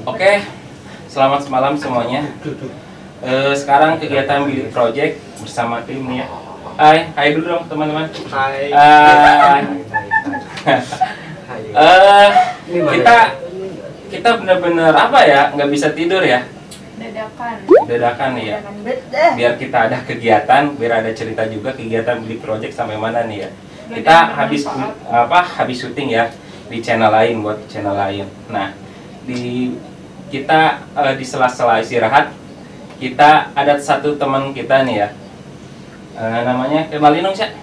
Oke, selamat malam semuanya. Sekarang kegiatan Bilik Project bersama tim nih ya. Hai dulu dong teman-teman. Hai. Kita bener-bener apa ya, nggak bisa tidur ya. Dadakan nih ya. Biar kita ada kegiatan, biar ada cerita juga kegiatan Bilik Project sampai mana nih ya. Kita habis syuting ya di channel lain, buat channel lain. Nah, di sela-sela istirahat kita ada satu teman kita nih ya, namanya kenalin dong Sya.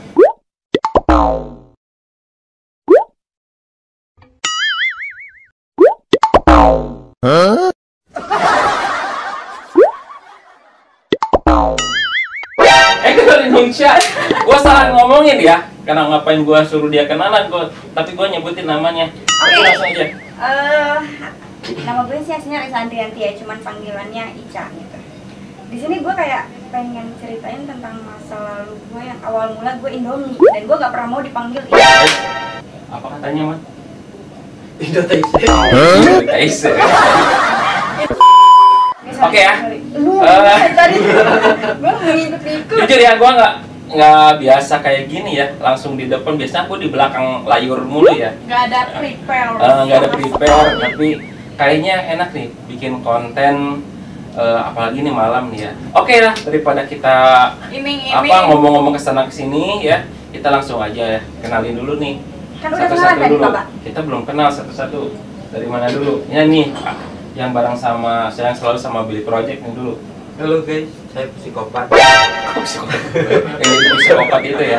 Kenalin dong Sya. Gua salah ngomongin ya, karena ngapain gua suruh dia kenalan kok, tapi gua nyebutin namanya. Oke, langsung aja. Nama gue sih aslinya Risa Andrianti ya, cuman panggilannya Ica gitu. Di sini gue kayak pengen ceritain tentang masa lalu gue yang awal mula gue Indomie dan gue gak pernah mau dipanggil Ica. Apa katanya, Man? Indonesia. Oke ya. Tadi gue ngikut-ngikut. Jujur ya, gue nggak biasa kayak gini ya, langsung di depan. Biasanya aku di belakang layar mulu ya. Nggak ada prepare. Tapi kayaknya enak nih bikin konten, apalagi nih malam nih ya. Oke lah, daripada kita ngomong-ngomong kesana kesini ya, kita langsung aja ya kenalin dulu nih. Kan udah kenalan tadi Bapak. Kita belum kenal satu-satu. Dari mana dulu? Ya nih, yang bareng sama saya, yang selalu sama Bilik Project nih dulu. Halo guys, saya psikopat. Kok psikopat? Yang jadi psikopat itu ya.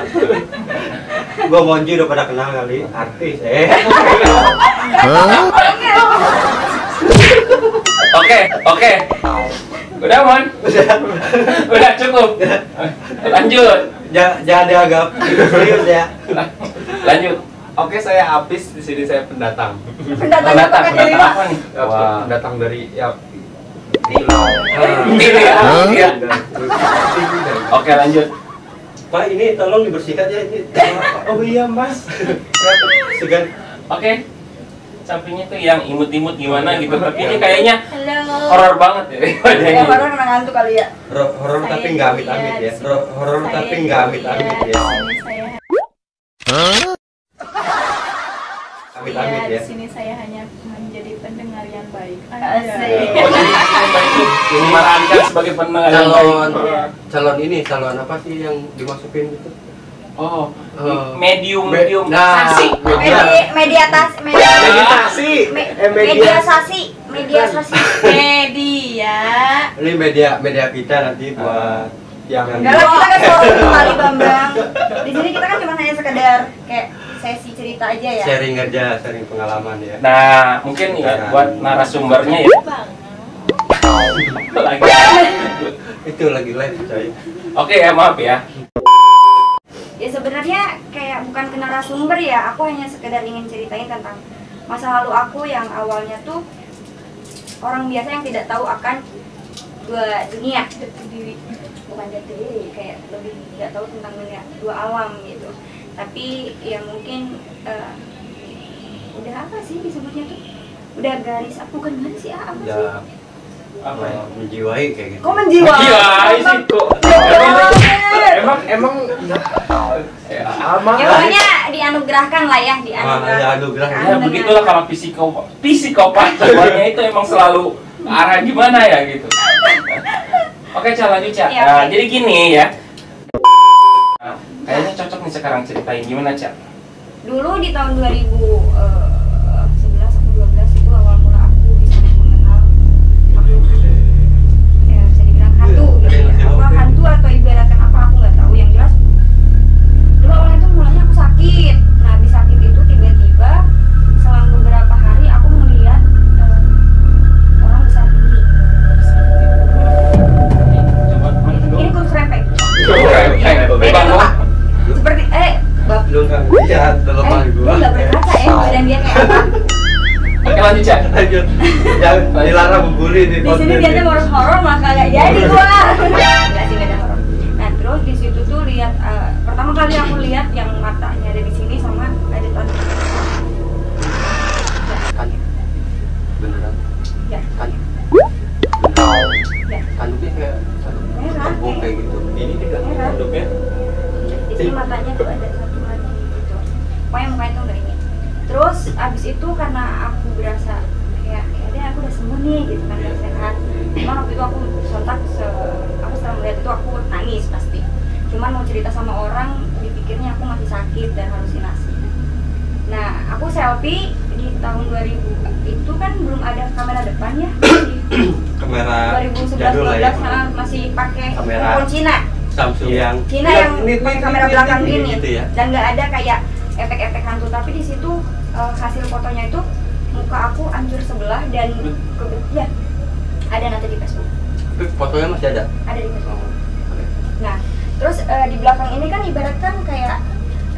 Gua Monji udah pada kenal kali, artis. Oke. Udah, Man? Udah cukup. Lanjut. Jangan dianggap serius ya. Lanjut. Oke, saya Apis, di sini saya pendatang. Pendatang apa nih? Wah. Pendatang dari ya. Iya. Oke, lanjut. Pak, ini tolong dibersihkan ya ini. Oh iya, Mas. Segan. Oke. Sampingnya tuh yang imut-imut gimana gitu, tapi ini kayaknya horor banget ya. Ya horor karena ngantuk kali ya. Horor tapi nggak amit-amit ya. Horor tapi nggak amit-amit ya. Amit-amit ya. Di sini saya hanya menjadi pendengar yang baik. Asik. Oh, jadi ini merankan sebagai pendengar yang baik. Calon apa sih yang dimasukin gitu? Oh, medium Nah, Mediasasi. Ini media kita nanti buat yang Enggak lah, kita kan selalu kembali Bambang. Di sini kita kan cuma hanya sekedar kayak sesi cerita aja ya. sharing pengalaman ya. Nah, mungkin ya buat narasumbernya ya. Lagi. Itu lagi live coy. Oke ya, maaf ya. Ya sebenarnya kayak bukan ke narasumber ya, aku hanya sekedar ingin ceritain tentang masa lalu aku yang awalnya tuh orang biasa yang tidak tahu akan dua dunia, bukan jati diri, kayak lebih tidak tahu tentang dunia dua alam gitu. Tapi ya mungkin udah apa sih disebutnya tuh, udah garis apa, bukan garis sih apa sih? Apa ya? Menjiwai kayak gitu. Kok menjiwai? Iya, sih kok. Emang Ya pokoknya dianugerahkan lah ya, Dianugerahkan. Ya begitulah kalau psikopat semuanya itu emang selalu arah gimana ya gitu. Oke, Ca, lanjut Ca. Ya, oke. Jadi gini ya. Kayaknya cocok nih sekarang ceritain gimana Ca. Dulu di tahun 2011 atau 12 itu awal mula aku bisa mengenal makhluk, ya bisa dibilang hantu gitu ya. Apa hantu atau ibaratkan apa aku nggak tahu, yang jelas dulu awalnya itu mulanya aku sakit. Nah habis sakit itu tiba-tiba selang beberapa hari aku melihat orang besar ini. Ini kurus rempeng. Seperti Lu nggak lihat telepon gua. nggak berkaca ya badan dia kayak apa. Oke, lanjut Ca. Lanjut. Jangan dilarang membuli di Di sini dia mau horor mah kagak jadi gua. Enggak sih, enggak ada horor. Nah, terus di situ tuh lihat pertama kali aku lihat yang matanya ada di sini sama ada tadi. beneran. Ya. Ya. Tanduknya kayak Merah. tembok kayak gitu. Ini juga Merah. tanduknya. Di sini matanya tuh ada satu lagi gitu. Pokoknya mukanya tuh nggak ini. Terus abis itu karena aku berasa kayak ya deh aku udah sembuh nih gitu kan, udah sehat. Cuman waktu itu aku sontak aku setelah melihat itu aku nangis pasti. Cuman mau cerita sama orang dipikirnya aku masih sakit dan halusinasi. Nah aku selfie di tahun 2000 itu kan belum ada kamera depan ya. Kamera 2011 jadul lah 12 ya. masih pakai Kamera. handphone Cina. Samsung yang Cina yang pakai kamera belakang ini gini gitu ya. dan nggak ada kayak efek-efek hantu, tapi di situ hasil fotonya itu muka aku hancur sebelah dan ya ada nanti di Facebook, Tapi fotonya masih ada. ada di Facebook. Oh, oke. Nah terus di belakang ini kan ibaratkan kayak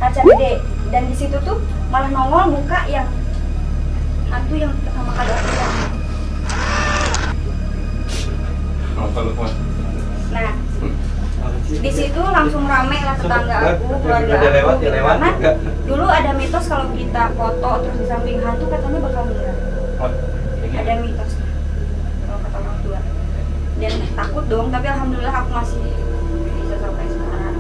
kaca gede dan di situ tuh malah nongol muka yang hantu yang pertama kali aku lihat. Kalau Nah di situ langsung rame lah tetangga aku, keluarga Udah lewat, aku ya gitu. lewat Karena juga. dulu ada mitos kalau kita foto terus di samping hantu katanya bakal meninggal. Ada mitos kalau kata orang tua. Dan takut dong, tapi alhamdulillah aku masih bisa sampai sekarang.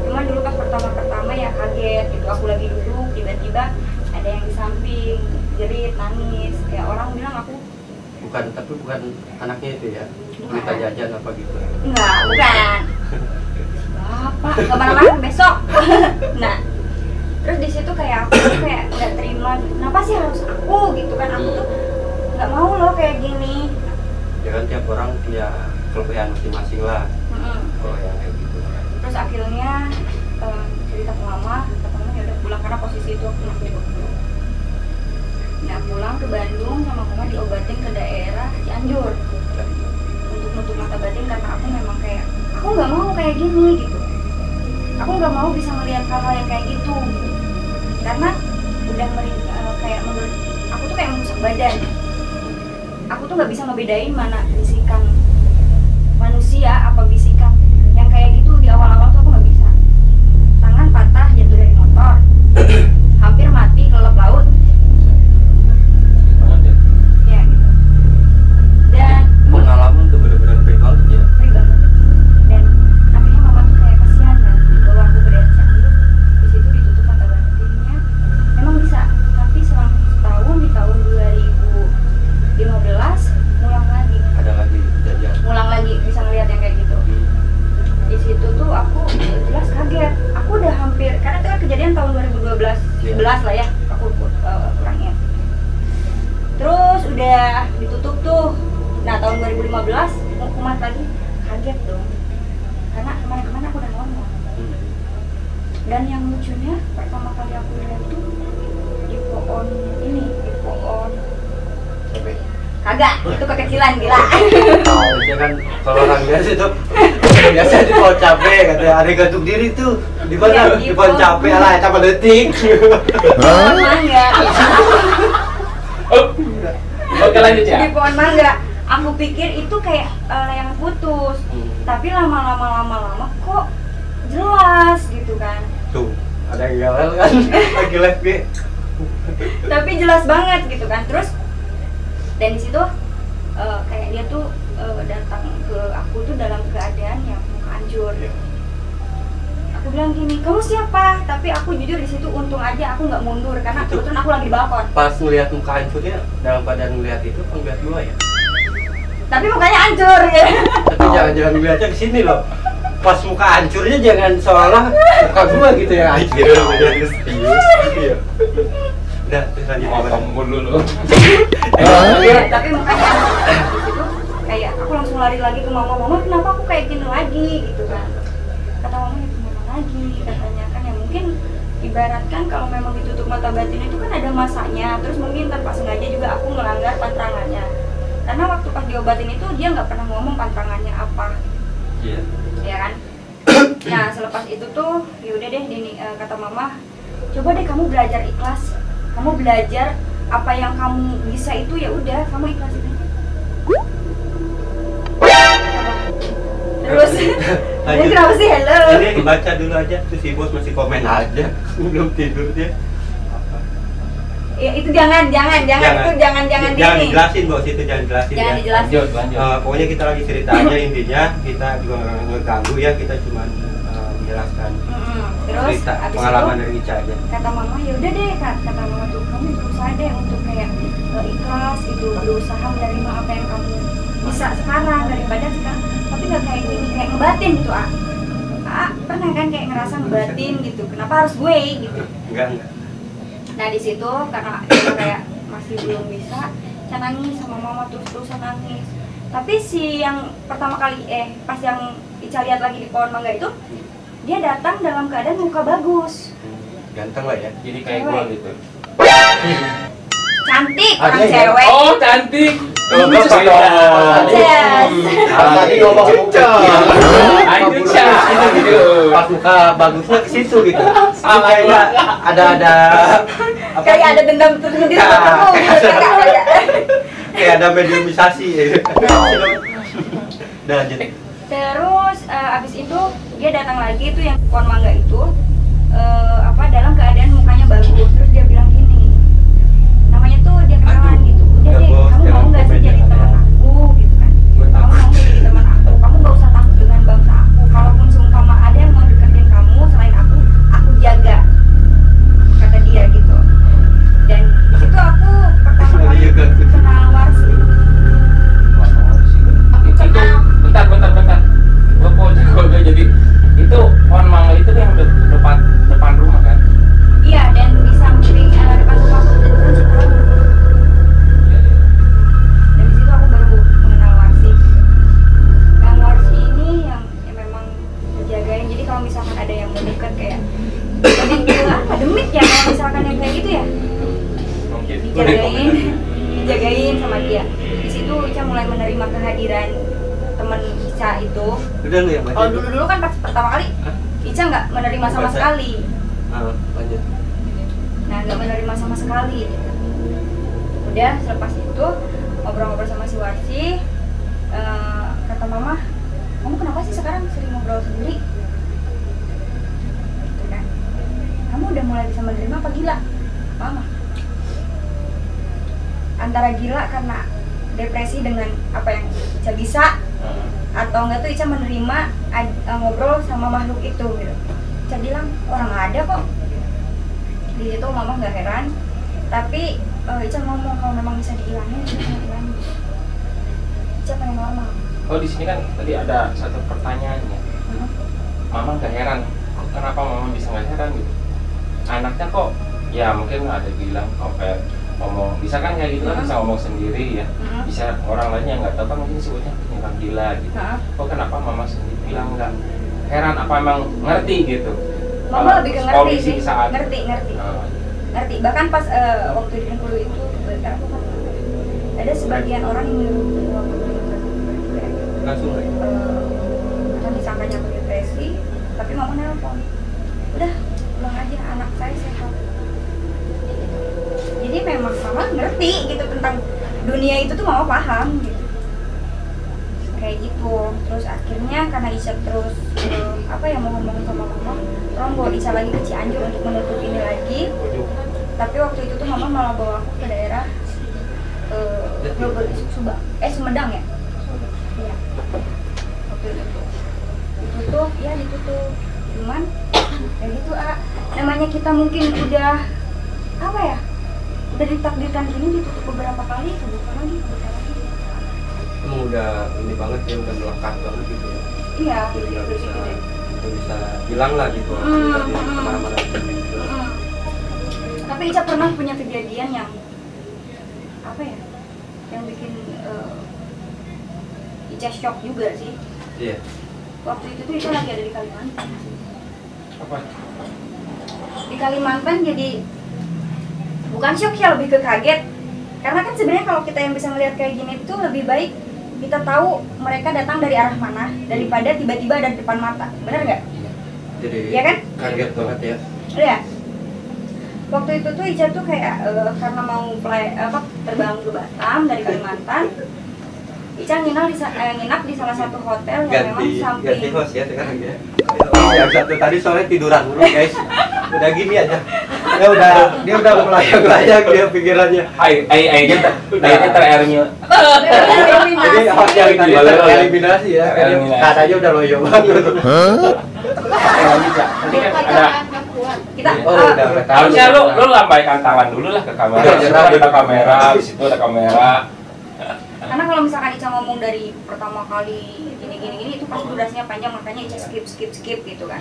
Cuman dulu pas pertama ya kaget gitu, aku lagi duduk tiba-tiba ada yang di samping jerit nangis, kayak orang bilang aku bukan anaknya itu ya. Bukan. Minta jajan apa gitu. enggak, bukan. Bapak, kemana-mana besok. Nah, terus di situ kayak aku tuh kayak nggak terima, kenapa sih harus aku gitu kan? Aku tuh nggak mau loh kayak gini. Ya kan tiap orang punya kelebihan masing-masing lah. Kalau yang kayak gitu. Terus akhirnya cerita ke mama, katanya ya udah pulang karena posisi itu aku masih di. Nah pulang ke Bandung sama mama diobatin ke daerah Cianjur untuk nutup mata batin karena aku memang kayak aku nggak mau kayak gini gitu. Aku nggak mau bisa melihat hal-hal yang kayak gitu. Karena udah kayak menurut aku tuh kayak merusak badan. Aku tuh nggak bisa ngebedain mana bisikan manusia apa bisikan yang kayak gitu. Di awal-awal tuh aku nggak bisa. Tangan patah jatuh dari motor, hampir mati kelelep laut. Ya gitu. Dan Pengalaman tuh bener-bener baik banget ya. ngeri banget. Dan akhirnya mama tuh kayak kasihan kan, dibawa aku ke daerah Cianjur, di situ ditutup mata batinnya. Memang bisa, tapi selang setahun di tahun 2015 ngulang lagi. Ada lagi kejadian. Ngulang lagi bisa ngeliat yang kayak gitu. Di situ tuh aku jelas kaget. Aku udah hampir, karena itu kan kejadian tahun 2012, 11 lah ya, aku kurangnya. Terus udah ditutup tuh. Nah tahun 2015 mau kumat lagi, kaget dong. Karena kemana-kemana aku udah normal. Dan yang lucunya pertama kali aku lihat tuh di pohon ini, di pohon kagak, itu kekecilan gila. Biasanya kan kalau orang biasa itu biasa di pohon cabe katanya ada gantung diri tuh di mana Iya, di pohon cabe lah cabe detik. Pohon mangga. Oke lanjut ya. Di pohon mangga. Aku pikir itu kayak layangan putus. Tapi lama-lama kok jelas gitu kan. Tuh ada yang galau kan lagi live gue. Tapi jelas banget gitu kan. Terus dan di situ kayak dia tuh datang ke aku tuh dalam keadaan yang muka hancur. Aku bilang gini, kamu siapa? Tapi aku jujur di situ untung aja aku nggak mundur karena kebetulan aku lagi di balkon. Pas ngeliat muka hancurnya dalam keadaan ngeliat itu kan ngeliat gua ya. Tapi mukanya hancur ya. Tapi jangan ngeliatnya ke sini loh. Pas muka hancurnya jangan seolah muka gua gitu ya. Hancur. Iya. Udah, terus lanjut. Potong mulu lu. Tapi mukanya di situ kayak aku langsung lari lagi ke mama, kenapa aku kayak gini lagi gitu kan. Kata mama itu gimana lagi katanya kan ya mungkin ibaratkan kalau memang ditutup mata batin itu kan ada masanya, terus mungkin tanpa sengaja juga aku melanggar pantrangannya. Karena waktu pas diobatin itu dia nggak pernah ngomong pantrangannya apa. Iya. Ya kan. Nah selepas itu tuh yaudah deh kata mama, coba deh kamu belajar ikhlas, kamu belajar apa yang kamu bisa itu ya udah kamu ikhlasin aja. Terus ini kenapa sih hello? Ini baca dulu aja, terus si bos masih komen aja. Belum tidur dia. Ya, itu jangan itu jangan Jangan ini. dijelasin bos, itu jangan dijelasin Jangan ya. dijelasin. Lanjut. Pokoknya kita lagi cerita aja intinya, kita juga nggak ngeganggu ya, kita cuma menjelaskan Terus cerita abis pengalaman itu dari Ica aja. kata mama ya udah deh kata mama tuh kamu berusaha deh untuk kayak ikhlas itu, berusaha menerima apa yang kamu bisa sekarang daripada sekarang, tapi nggak kayak gini kayak ngebatin gitu pernah kan kayak ngerasa ngebatin gitu, kenapa harus gue gitu. Enggak. Nah di situ karena dia kayak masih belum bisa, saya nangis sama mama terus-terusan nangis. Tapi si yang pertama kali pas yang Ica lihat lagi di pohon mangga itu, dia datang dalam keadaan muka bagus, Ganteng lah ya. Jadi kayak gue gitu. cantik, Ada orang ya? cewek. Oh cantik. Kalau Lucu bapak ya. Yes. tadi ngomong muka. Itu Ca, itu gitu. Pas muka bagusnya ke situ gitu. Salah Kayak ada Kayak ada dendam tersendiri sama kamu gitu kayak. kayak ada mediumisasi ya. Udah lanjut. Terus abis itu dia datang lagi tuh yang pohon mangga itu dalam keadaan mukanya bagus. Terus dia bilang gini, namanya tuh dia kenalan gitu, udah Ya, deh bos, kamu jangan mau nggak sih komen jadi jangan teman ya. aku gitu kan, Gue kamu takut. mau nggak jadi teman aku, kamu nggak usah takut dengan bangsa aku, kalaupun seumpama ada yang mau deketin kamu selain aku jaga, kata dia gitu. Dan di situ aku pertama kali Iya, kan. kenal Warsi. Bentar. Gue mau jago jadi itu pohon mangga itu yang depan rumah kan? Iya, dan di samping depan rumah aku itu kan Citarum. Dan di situ aku baru mengenal Warsi. Kang Warsi ini yang memang menjagain. Jadi kalau misalkan ada yang mau deket kayak lebih ke demit ya, kalau misalkan yang kayak gitu ya, Mungkin. dijagain sama dia. Di situ Ica mulai menerima kehadiran temen Ica itu. Udah lu yang baca. Kalau dulu kan pas pertama kali Ica nggak menerima sama Baca. sekali. Lanjut. Nah, nggak menerima sama sekali gitu. Udah selepas itu ngobrol-ngobrol sama si Warsi, kata mama, kamu kenapa sih sekarang sering ngobrol sendiri gitu kan, kamu udah mulai bisa menerima apa gila? Mama antara gila karena depresi dengan apa yang Ica bisa, atau enggak tuh Ica menerima ngobrol sama makhluk itu gitu. Ica bilang orang ada kok. Di situ mama nggak heran, tapi Ica ngomong kalau memang bisa dihilangin, Ica pengen hilangin. Ica pengen normal. Oh di sini kan tadi ada satu pertanyaannya. Mama nggak heran, kenapa mama bisa nggak heran gitu? Anaknya kok, ya mungkin ada bilang kok kayak ngomong, bisa kan kayak gitu kan bisa ngomong sendiri ya, bisa orang lain yang nggak tahu kan mungkin sebutnya penyerang gila gitu. Kok kenapa mama sendiri bilang nggak heran, apa emang ngerti gitu? Mama lebih ke ngerti kondisi sih, saat ngerti. Ngerti, bahkan pas waktu di Bengkulu itu aku kan ada sebagian orang yang nyuruh Langsung lagi. kan disangkanya aku depresi, tapi mama nelpon, udah pulang aja, anak saya sehat. Jadi memang mama ngerti gitu tentang dunia itu tuh, mama paham gitu kayak gitu. Terus akhirnya karena Ica terus mau ngomong sama mama, tolong bawa Ica lagi ke Cianjur untuk menutup ini lagi. Tapi waktu itu tuh mama malah bawa aku ke daerah Sumedang ya. Iya. Waktu itu ditutup, ya ditutup. Cuman kayak gitu namanya kita mungkin udah apa ya? Udah ditakdirkan gini, ditutup beberapa kali, kebuka lagi. Emang udah ini banget ya, udah melekat banget gitu ya. Iya, Udah bisa hilang lah gitu. Bisa kemana-mana gitu. Tapi Ica pernah punya kejadian yang apa ya? Yang bikin Ica shock juga sih. Iya. Waktu itu tuh Ica lagi ada di Kalimantan. apa? Di Kalimantan, jadi bukan shock ya, lebih ke kaget. Karena kan sebenarnya kalau kita yang bisa melihat kayak gini tuh lebih baik kita tahu mereka datang dari arah mana daripada tiba-tiba ada di depan mata. Benar nggak? Jadi Iya kan? kaget banget ya. Iya. Waktu itu tuh Ica tuh kayak karena mau terbang ke Batam dari Kalimantan, Ica nginap di salah satu hotel yang memang Ganti samping host ya sekarang ya. Yang satu tadi sore tiduran dulu guys. Udah gini aja. Dia udah melayang-layang dia pikirannya. Aja tereliminasi. Jadi hostnya tadi tereliminasi ya. Katanya udah loyo banget. Nanti kan ada Kita harusnya lu lambaikan tangan dulu lah ke kamera. Ada kamera, di situ ada kamera. karena kalau misalkan Ica ngomong dari pertama kali gini itu pasti durasinya panjang, makanya Ica skip gitu kan.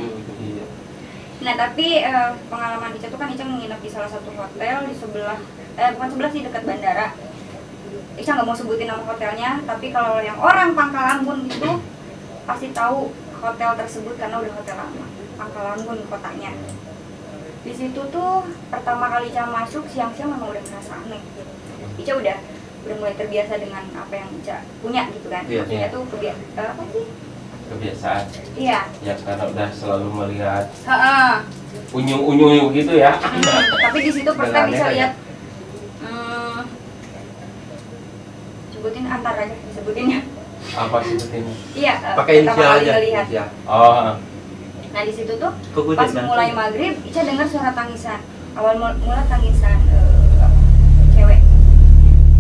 Nah tapi pengalaman Ica tuh kan Ica menginap di salah satu hotel di sebelah, bukan sebelah sih, dekat bandara. Ica nggak mau sebutin nama hotelnya, tapi kalau yang orang Pangkalanbun itu pasti tahu hotel tersebut karena udah hotel lama. Pangkalanbun kotanya. Di situ tuh pertama kali Ica masuk siang-siang memang udah ngerasa aneh. Ica udah mulai terbiasa dengan apa yang Ica punya gitu kan. Maksudnya tuh apa sih? Kebiasaan. Iya. Ya karena udah selalu melihat unyu-unyu gitu ya. Tapi di situ first time Ica lihat sebutin antar aja disebutinnya. Apa sebutinnya? Iya, pakai inisial aja. Lihat. Oh. Nah di situ tuh pas mulai maghrib Ica dengar suara tangisan. Awal mula tangisan cewek.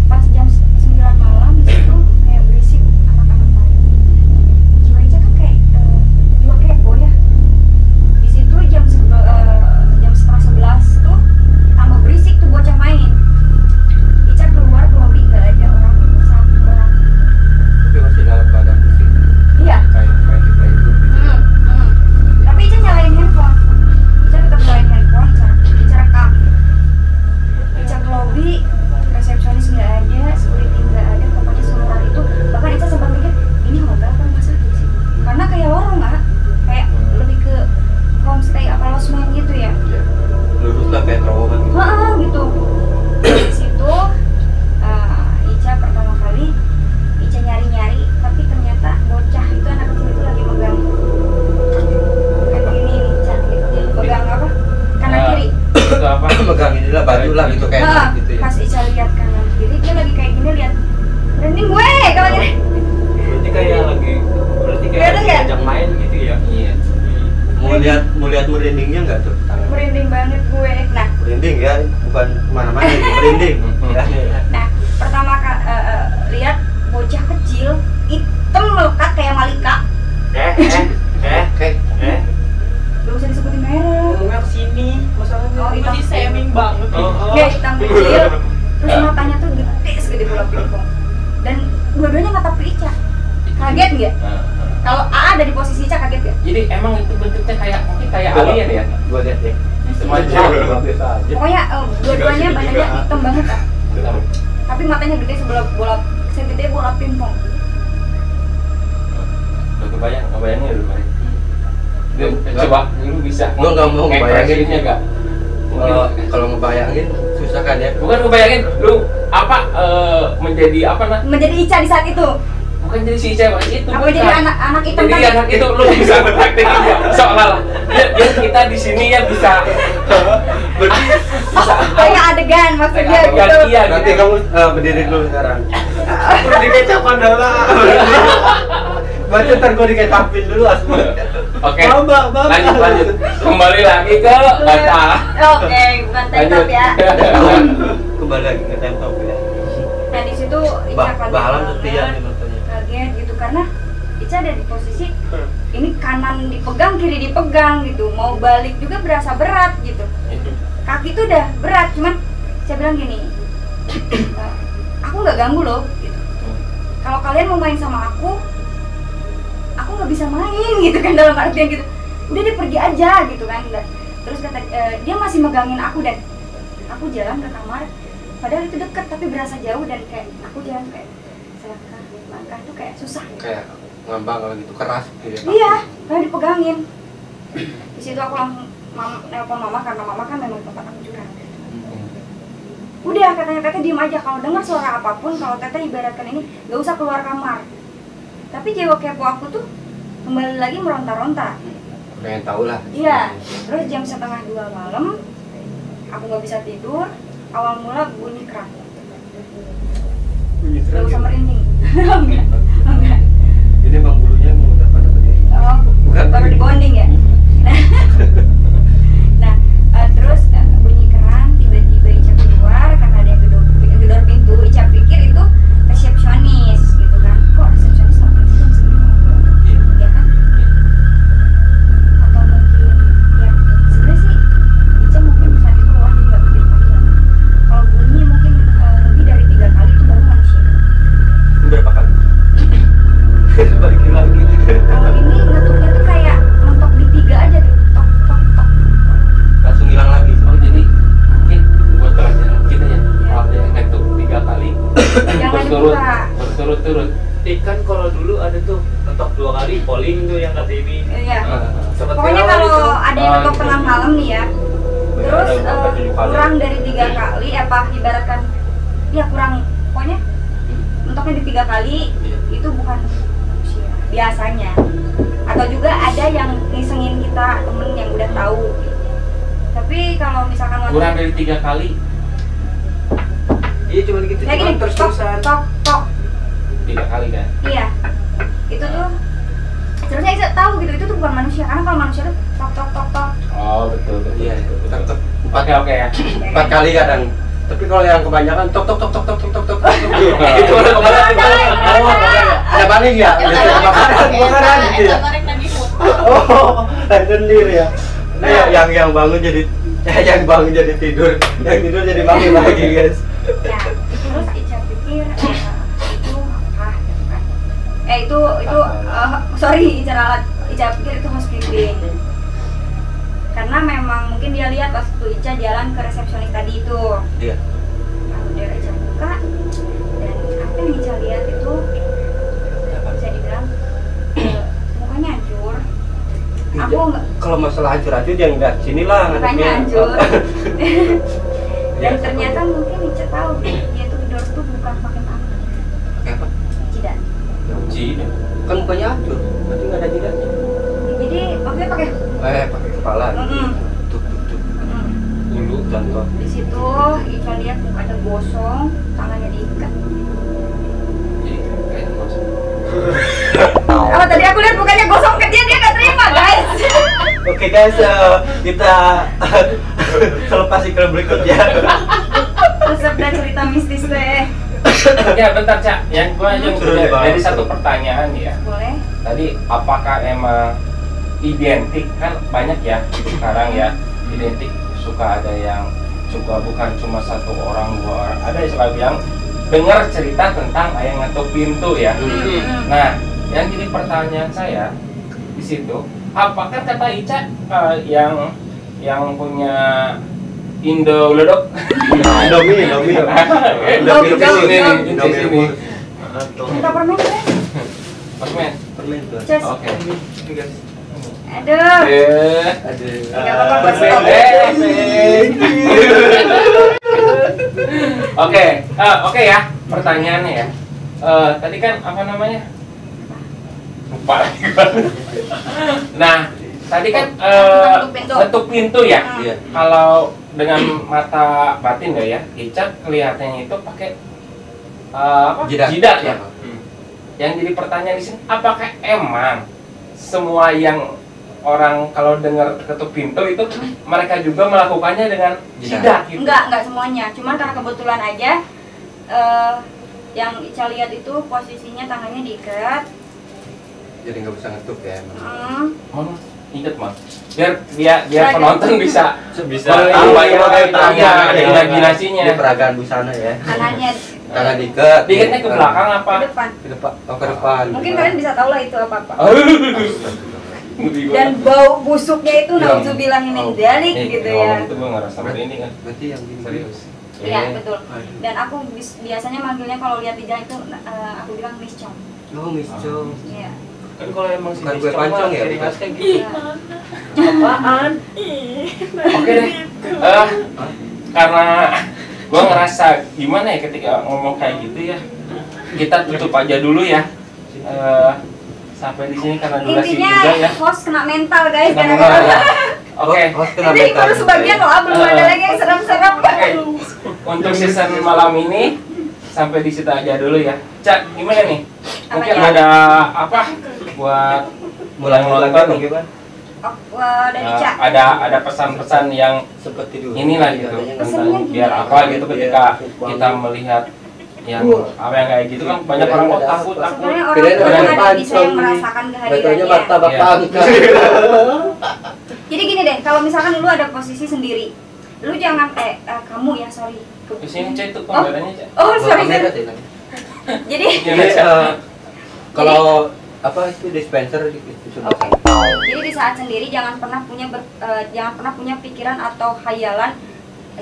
Pas jam 9 malam di situ kayak berisik anak-anak main. Jiwa Ica tuh kayak jiwa kepo ya. Di situ jam setengah 11 tuh tambah berisik tuh bocah main. Ica keluar ke lobby nggak ada orang, satu orang. Tapi masih dalam keadaan pusing. Iya. Kayak main di playground. Tapi Ica nyalain handphone. Ica tetap nyalain handphone. Ica rekam. Ica ke lobby, resepsionis nggak ada, security nggak ada, pokoknya seluruh itu. Bahkan Ica sempat mikir ini hotel apa rumah sakit sih? Karena kayak warung nggak, kayak lebih ke homestay apa losmen gitu ya. Iya. Lurus lah kayak terowongan gitu. Gitu. Di situ Ica pertama kali Ica nyari-nyari, tapi ternyata bocah itu anak kecil itu lagi megang kayak gini nih, Ica gitu. Megang apa? Kanan kiri. Itu apa? Megang inilah baju lah gitu kayak gitu ya. Pas Ica lihat kanan kiri, dia lagi kayak gini, lihat branding gue kalau gini. Berarti kayak Beda nggak? ajak main gitu ya. Iya. Mau lihat merindingnya nggak tuh? Merinding banget gue. Nah, Merinding ya, bukan kemana-mana, merinding. nah pertama lihat bocah kecil hitam melekat kayak Malika. Gak usah disebutin merek. Ngomongnya kesini, masalahnya. Oh, hitam. Masih shaming banget. Dia hitam kecil, terus matanya tuh gede segede bola pingpong. Dan dua-duanya ngatap ke Ica. Kaget nggak? Kalau AA ada di posisi Ica, kaget nggak? Jadi emang itu bentuknya mungkin kayak alien ya? Gua lihat deh. Semacam. Biasa aja. Pokoknya dua-duanya badannya hitam banget kan. Tapi matanya gede segede bola pingpong. Udah kebayangnya lu Mari. Coba lu bisa. Gua nggak mau ngebayanginnya nggak? Kalau ngebayangin susah kan ya. Bukan ngebayangin lu apa menjadi apa nah? Menjadi Ica di saat itu. Bukan jadi si cewek itu. Apa jadi anak hitam jadi tadi? anak itu lu bisa praktekin dia. Seolah-olah biar kita di sini ya bisa Kayak adegan maksudnya adegan, gitu. iya. Nanti kamu berdiri dulu sekarang. Udah dikecapkan dulu. Baca ntar gue dikecapin dulu asma. Oke. Bang. Lanjut. Kembali lagi ke kata. Oke, bukan TikTok ya. Kembali lagi ke TikTok ya. Nah di situ Ica kaget Bahalam banget, setia nih maksudnya. kaget gitu karena Ica ada di posisi ini kanan dipegang, kiri dipegang gitu. Mau balik juga berasa berat gitu. Kaki tuh udah berat, cuman saya bilang gini, aku nggak ganggu loh gitu. Kalau kalian mau main sama aku nggak bisa main gitu kan, dalam artian gitu. Udah dia pergi aja gitu kan. Terus kata dia masih megangin aku dan aku jalan ke kamar. Padahal itu deket tapi berasa jauh dan kayak aku jalan kayak langkah tuh kayak susah. Kayak ngambang kalau gitu keras gitu ya. Iya, karena dipegangin. Di situ aku langsung nelpon mama karena mama kan memang tempat aku curhat. Udah katanya teteh diem aja, kalau dengar suara apapun, kalau teteh ibaratkan ini gak usah keluar kamar. Tapi jiwa kepo aku tuh kembali lagi meronta-ronta. Pengen tahu lah. Iya. Terus jam 1:30 malam aku nggak bisa tidur. Awal mula bunyi kerak. Bunyi Gak keras. usah merinding. Enggak. Ini bang bulunya mau udah pada berdiri. Oh, Bukan baru di bonding ya. Nah, terus bunyi keran, tiba-tiba Ica keluar karena ada yang gedor pintu. Ica pikir itu resepsionis gitu kan. Kok resepsionis nggak mati jam segini ngobrol? Ya kan? Atau mungkin ya sebenarnya sih Ica mungkin saat itu keluar juga pikir panjang. Kalau bunyi mungkin lebih dari 3 kali itu baru manusia. Berapa kali? Balikin lagi. Kalau ini ngetuknya tuh kayak mentok di 3 aja tuh, tok tok tok. Langsung hilang lagi. Oh jadi mungkin buat pelajaran kita ya, kalau ada yang ngetuk 3 kali Jangan dibuka. berturut-turut. Kan kalau dulu ada tuh ketok 2 kali polling tuh yang kata ini. Iya. Sempet Pokoknya viral kalau itu. ada yang ketok tengah malam nih ya, terus Ada sampai 7 kali. kurang dari 3 kali, apa ibaratkan, ya kurang, pokoknya mentoknya di 3 kali, itu bukan manusia biasanya. Atau juga ada yang ngisengin kita, temen yang udah tahu. Tapi kalau misalkan Kurang dari 3 kali, Iya cuma gitu. ya gini, tok Terus-terusan. tok tok, 3 kali kan? iya, itu tuh seharusnya Isa tahu gitu, itu tuh bukan manusia, karena kalau manusia tuh tok tok tok tok. Oh betul betul. Iya, betul. tetap Oke ya. 4 kali kadang. Tapi kalau yang kebanyakan tok tok tok tok tok tok tok tok. Itu udah kemarin. Oh, ada paling ya? Biasanya kebakaran gitu ya. tarik lagi Oh, tarik sendiri ya. Nah, yang bangun jadi yang bangun jadi tidur, yang tidur jadi bangun lagi, guys. Ya, terus Ica pikir itu apa gitu kan. Sorry, Ica pikir itu housekeeping. Karena memang mungkin dia lihat pas itu Ica jalan ke resepsionis tadi itu. Iya. Lalu dia Ica buka, dan apa yang Ica lihat itu bisa dibilang mukanya hancur. Aku nggak, Kalau masalah hancur-hancur jangan lihat sini lah. mukanya hancur. Dan Ya, ternyata mungkin Ica tahu dia tuh gedor tuh bukan pakai tangan, Pakai apa? jidat. Jidat. Kan mukanya hancur, berarti nggak ada jidatnya. Jadi maksudnya pakai Pakai kepala. Mm-mm. Tuh. Bulu Contoh. Di situ Ica lihat mukanya gosong, tangannya diikat. Jadi kayak masuk. Apa tadi aku lihat mukanya gosong ke dia nggak terima guys. Oke guys, kita selepas iklan berikutnya. Resep dan cerita mistis teh. Ya bentar Cak, yang gua aja Suruh dibahas. dari satu pertanyaan ya. Boleh? Tadi apakah emang identik, kan banyak ya sekarang ya, identik suka ada yang suka bukan cuma 1 orang 2 orang, ada yang suka bilang dengar cerita tentang ayam ngetuk pintu ya. Nah, yang jadi pertanyaan saya di situ, apakah kata Ica yang punya Indo Ledok? Indomie. Indomie, Indomie. Minta permen guys. Permen. Permen tuh. Ces. Oke. Aduh. Aduh. Nggak apa-apa, Bos. Oke ya, pertanyaannya ya. Tadi kan apa namanya? Lupa lagi. Nah, tadi kan bentuk pintu ya. Iya. Kalau dengan mata batin ya, Ica kelihatannya itu pakai jidat ya. Yang jadi pertanyaan di sini, apakah emang semua yang orang kalau dengar ketuk pintu itu mereka juga melakukannya dengan jidat gitu? Enggak semuanya. Cuman karena kebetulan aja yang Ica lihat itu posisinya tangannya diikat. Jadi nggak bisa ngetuk ya emang. Mana? Ingat mah. Biar penonton bisa Tahu ya imajinasinya. Ini peragaan busana ya. Tangannya Tangan diikat. Diikatnya ke belakang apa? ke depan. Ke depan. Oh, ke depan. Mungkin kalian bisa tahu lah itu apa-apa. Dan Dan bau busuknya itu nauzubillah min dzalik gitu ya. Itu gue ngerasa merinding kan. Berarti yang gini. Serius. Iya, betul. Dan aku biasanya manggilnya kalau lihat di jalan itu aku bilang Miss Chong. Oh, Miss Chong. Iya. Kan kalau emang si Bukan kue pancong ya? ciri khasnya gitu. Iya. Apaan? Oke deh. Karena gue ngerasa gimana ya ketika ngomong kayak gitu ya. Kita tutup aja dulu ya. Sampai di sini karena durasi Intinya juga ya. host kena mental guys. Kena Gara-gara mental ya. Oke. ini baru sebagian loh, belum ada lagi yang serem-serem. Oke. Untuk season malam ini sampai di situ aja dulu ya. Cak, gimana nih? Mungkin Apanya? ada apa buat Mulai nonton lagi nih? gimana? dari Cak. Ada pesan-pesan yang seperti dulu inilah gitu tentang biar apa gitu ketika kita melihat yang apa yang kayak gitu kan banyak orang takut. Sebenarnya orang ada bisa yang merasakan kehadirannya. martabak pangka. Jadi gini deh, kalau misalkan lu ada posisi sendiri, lu jangan kamu ya sorry. Di sini Cak itu kameranya Cak. Oh sorry. Jadi kalau apa itu dispenser itu jadi di saat sendiri jangan pernah punya pikiran atau khayalan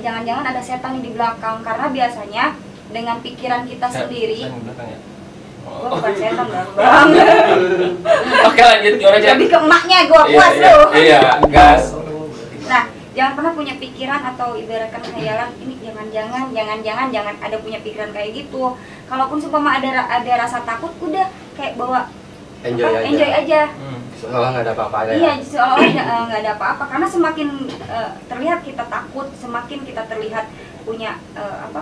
jangan-jangan ada setan di belakang, karena biasanya dengan pikiran kita sendiri. Gua bukan setan bang. Oke lanjut gimana Cak? Lebih ke emaknya gua puas lu. Iya gas. Nah jangan pernah punya pikiran atau ibaratkan khayalan ini jangan ada punya pikiran kayak gitu. Kalaupun seumpama ada rasa takut, udah kayak bawa enjoy aja. Seolah nggak ada apa-apa ya. Iya, seolah nggak ada apa-apa. Karena semakin terlihat kita takut, semakin kita terlihat punya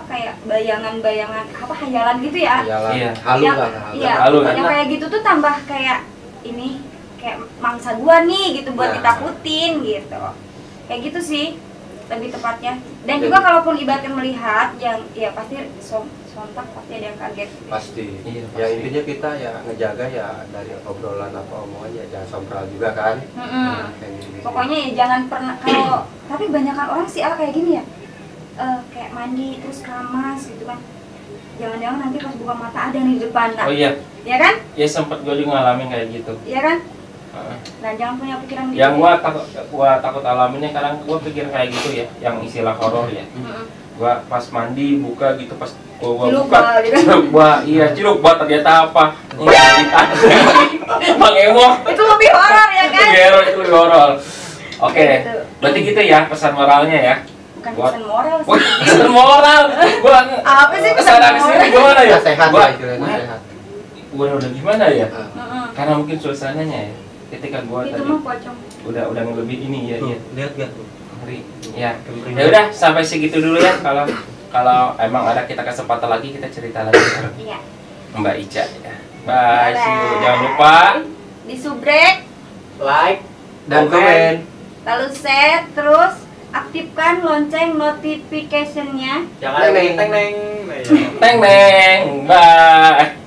kayak bayangan-bayangan khayalan gitu ya. Iya. Halu lah. Iya. Yang kayak gitu tuh tambah kayak ini kayak mangsa gua nih gitu buat ditakutin gitu. Kayak gitu sih lebih tepatnya. Dan juga kalaupun ibaratnya melihat yang ya pasti sontak pasti ada yang kaget. Pasti. Iya, Ya intinya kita ya ngejaga ya dari obrolan apa omongannya jangan sombral juga kan. Pokoknya ya jangan pernah tapi banyakan orang sih kayak gini ya. Kayak mandi terus keramas gitu kan. Jangan-jangan nanti pas buka mata ada nih di depan. Oh iya. Ya kan? Ya sempet gue juga ngalamin kayak gitu. Iya kan? Nah, jangan punya pikiran gitu. Yang gua takut alaminnya kadang gua pikir kayak gitu ya, yang istilah horor ya. Gua pas mandi buka gitu pas gua buka gitu. Ciluk ternyata apa? Bang Emo. Itu lebih horor ya kan? Itu lebih horor. Oke. Berarti gitu ya pesan moralnya ya. Bukan pesan moral sih. Pesan moral. Gua apa sih pesan moral? Gimana ya? Sehat lah istilahnya sehat. Udah gimana ya? Karena mungkin suasananya ya. Ketika gua itu tadi mah pocong. udah lebih ini ya. Lihat gak tuh? Ya. Ya udah sampai segitu dulu ya kalau emang ada kita kesempatan lagi kita cerita lagi. Iya. Mbak Ica ya. Bye. See you. Jangan lupa di subrek, like Dan komen. lalu share, terus aktifkan lonceng notification-nya. jangan Teng, teng. teng. Bye.